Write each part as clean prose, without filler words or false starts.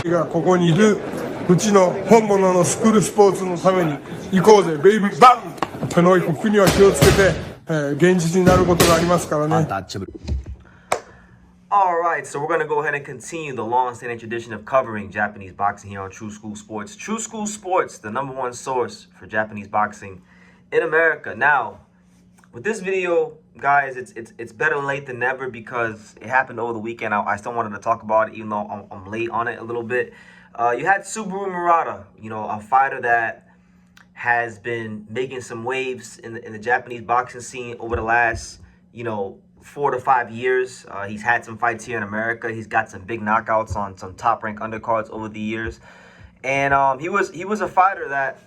がここにいるうちの本物のスクールスポーツのために行こうぜベイビーバンこの国は気をつけて、現実になることがありますからね。Alright, so we're going to go ahead and continue the long-standing tradition of covering Japanese boxing here on True School Sports. True School Sports, the #1 source for Japanese boxing in America. Now, with this video, guys, it's better late than never because it happened over the weekend. I still wanted to talk about it even though I'm late on it a little bit. You had Subaru Murata, a fighter that has been making some waves in the Japanese boxing scene over the last, 4 to 5 years. He's had some fights here in America. He's got some big knockouts on some top-ranked undercards over the years. And he was a fighter that,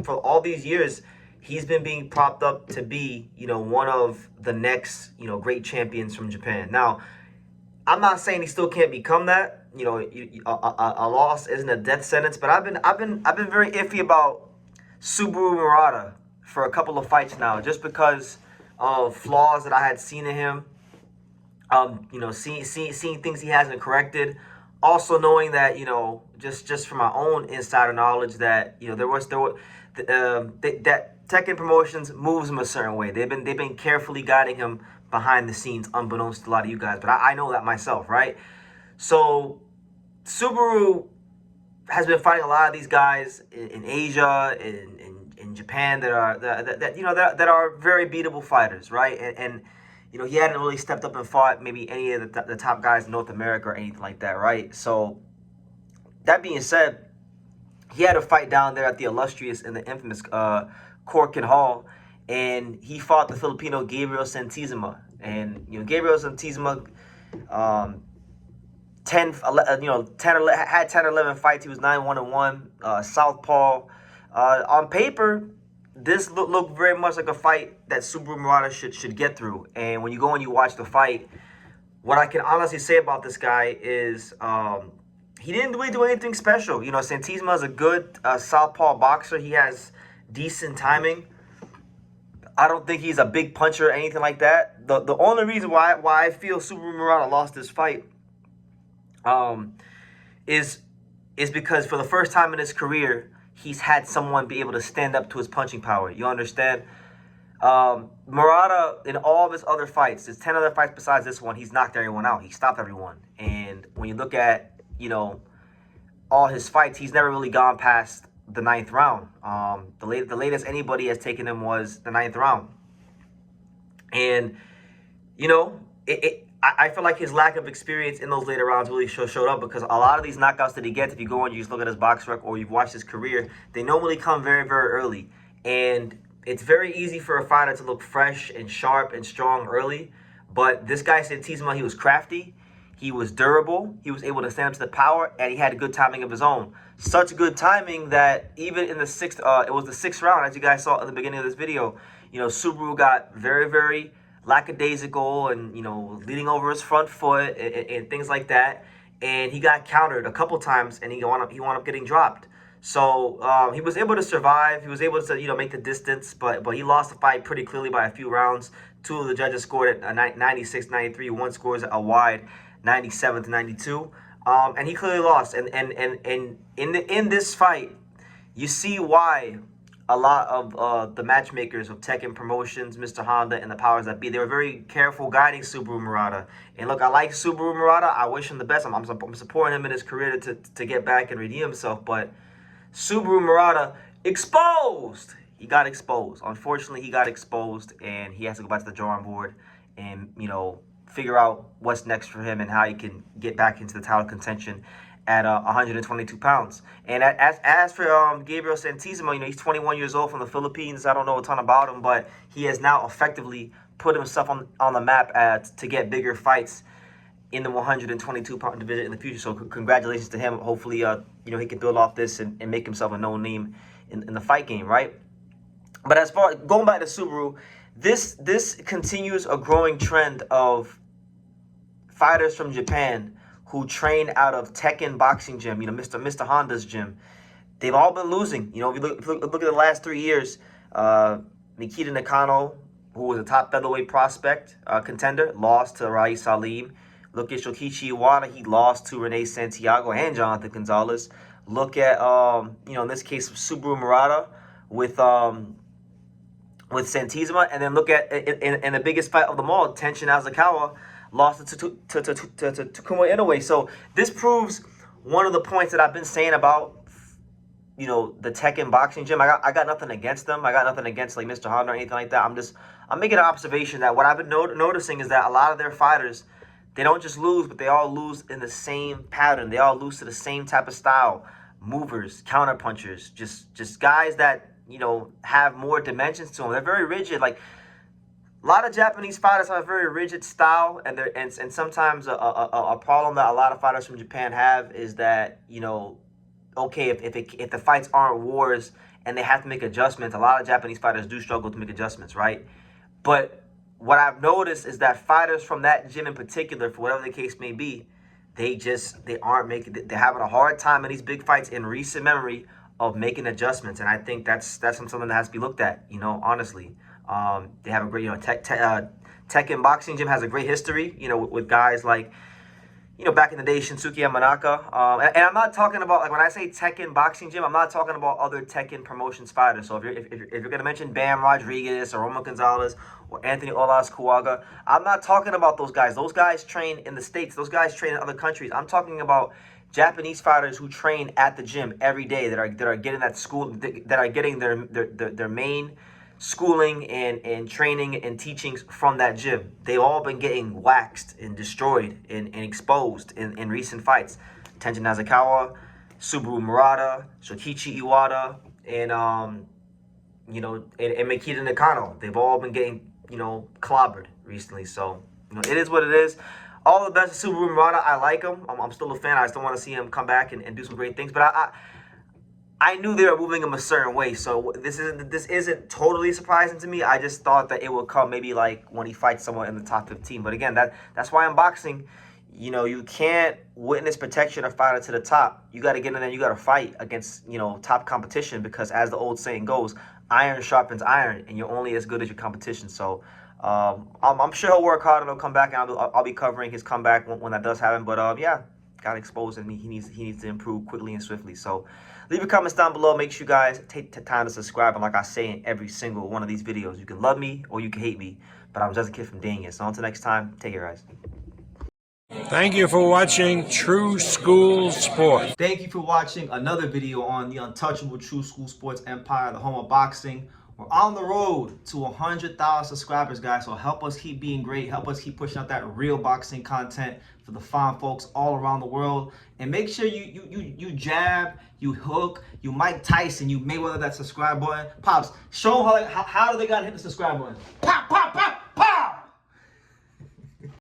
for all these years, he's been being propped up to be, one of the next, great champions from Japan. Now, I'm not saying he still can't become that. A loss isn't a death sentence, but I've been very iffy about Subaru Murata for a couple of fights now, just because of flaws that I had seen in him. Seeing things he hasn't corrected. Also knowing that, just from my own insider knowledge that, that Tekken Promotions moves him a certain way. They've been carefully guiding him behind the scenes, unbeknownst to a lot of you guys. But I know that myself, right? So Subaru has been fighting a lot of these guys in Asia, in Japan that are very beatable fighters, right? And he hadn't really stepped up and fought maybe any of the top guys in North America or anything like that, right? So that being said, he had a fight down there at the illustrious and the infamous Corkin Hall, and he fought the Filipino Gabriel Santizima. And Gabriel Santizima, 10 or 11 fights. He was 9-1-1. Southpaw. On paper, this looked very much like a fight that Subaru Murata should get through. And when you go and you watch the fight, what I can honestly say about this guy is he didn't really do anything special. Santizima is a good southpaw boxer. He has decent timing. I don't think he's a big puncher or anything like that. The only reason why I feel Subaru Murata lost this fight is because for the first time in his career, he's had someone be able to stand up to his punching power. You understand? Murata, in all of his other fights, there's 10 other fights besides this one, he's knocked everyone out. He stopped everyone. And when you look at, all his fights, he's never really gone past the 9th round. The latest anybody has taken him was the 9th round. And, I feel like his lack of experience in those later rounds really showed up, because a lot of these knockouts that he gets, if you go and you just look at his box rec or you've watched his career, they normally come very, very early. And it's very easy for a fighter to look fresh and sharp and strong early. But this guy, Santizima, he was crafty, he was durable, he was able to stand up to the power, and he had good timing of his own. Such good timing that even in the it was the 6th round, as you guys saw at the beginning of this video, Subaru got very, very lackadaisical and, leading over his front foot and things like that. And he got countered a couple times, and he wound up getting dropped. So he was able to survive. He was able to, make the distance, but he lost the fight pretty clearly by a few rounds. 2 of the judges scored at 96-93. One scores a wide 97-92. And he clearly lost. And in this fight, you see why a lot of the matchmakers of Tekken Promotions, Mr. Honda, and the powers that be, they were very careful guiding Subaru Murata. And look, I like Subaru Murata. I wish him the best. I'm supporting him in his career to get back and redeem himself. But Subaru Murata exposed. He got exposed. Unfortunately, he got exposed, and he has to go back to the drawing board and, figure out what's next for him and how he can get back into the title contention at 122 pounds. And as for Gabriel Santizima, he's 21 years old from the Philippines. I don't know a ton about him, but he has now effectively put himself on the map to get bigger fights in the 122-pound division in the future. So congratulations to him. Hopefully, he can build off this and make himself a known name in the fight game, right? But as far going back to Subaru, this continues a growing trend of fighters from Japan who train out of Teiken Boxing Gym, Mr. Honda's gym. They've all been losing. If you look at the last 3 years, Mikito Nakano, who was a top featherweight prospect contender, lost to Rai Salim. Look at Shokichi Iwata. He lost to Rene Santiago and Jonathan Gonzalez. Look at, in this case, Subaru Murata with Santizma. And then look at, in the biggest fight of them all, Tenshin Nasukawa lost to Takuma Inoue. So this proves one of the points that I've been saying about, the Tekken Boxing Gym. I got nothing against them. I got nothing against like Mr. Honda or anything like that. I'm making an observation that what I've been noticing is that a lot of their fighters, they don't just lose, but they all lose in the same pattern. They all lose to the same type of style. Movers, counter punchers, just guys that, have more dimensions to them. They're very rigid. Like, a lot of Japanese fighters have a very rigid style, and sometimes a problem that a lot of fighters from Japan have is that, okay, if the fights aren't wars and they have to make adjustments, a lot of Japanese fighters do struggle to make adjustments, right? But what I've noticed is that fighters from that gym in particular, for whatever the case may be, they're having a hard time in these big fights in recent memory of making adjustments. And I think that's something that has to be looked at, honestly. They have a great, Teiken Boxing Gym has a great history, with guys like, back in the day, Shinsuke Yamanaka. And I'm not talking about, like, when I say Tekken Boxing Gym, I'm not talking about other Tekken Promotions fighters. So if you're going to mention Bam Rodriguez or Roman Gonzalez or Anthony Olas Kuwaga, I'm not talking about those guys. Those guys train in the States. Those guys train in other countries. I'm talking about Japanese fighters who train at the gym every day that are getting that school, that are getting their main schooling and training and teachings from that gym. They've all been getting waxed and destroyed and exposed in recent fights. Tenshin Nasukawa, Subaru Murata, Shokichi Iwata, and Mikito Nakano. They've all been getting, clobbered recently. So, it is what it is. All the best to Subaru Murata. I like him. I'm still a fan. I still want to see him come back and do some great things. But I knew they were moving him a certain way, so this isn't totally surprising to me. I just thought that it would come maybe like when he fights someone in the top 15. But again, that's why in boxing, you can't witness protection or fighter to the top. You got to get in there. You got to fight against top competition, because as the old saying goes, iron sharpens iron, and you're only as good as your competition. So I'm sure he'll work hard and he'll come back, and I'll be covering his comeback when that does happen. But yeah, got exposed, and he needs to improve quickly and swiftly. So leave your comments down below. Make sure you guys take the time to subscribe. And like I say in every single one of these videos, you can love me or you can hate me, but I'm just a kid from Dang It. So until next time, take care, guys. Thank you for watching True School Sports. Thank you for watching another video on the untouchable True School Sports empire, the home of boxing. We're on the road to 100,000 subscribers, guys. So help us keep being great. Help us keep pushing out that real boxing content for the fine folks all around the world. And make sure you jab, you hook, you Mike Tyson, you Mayweather that subscribe button. Pops, show them how do they gotta hit the subscribe button. Pop, pop.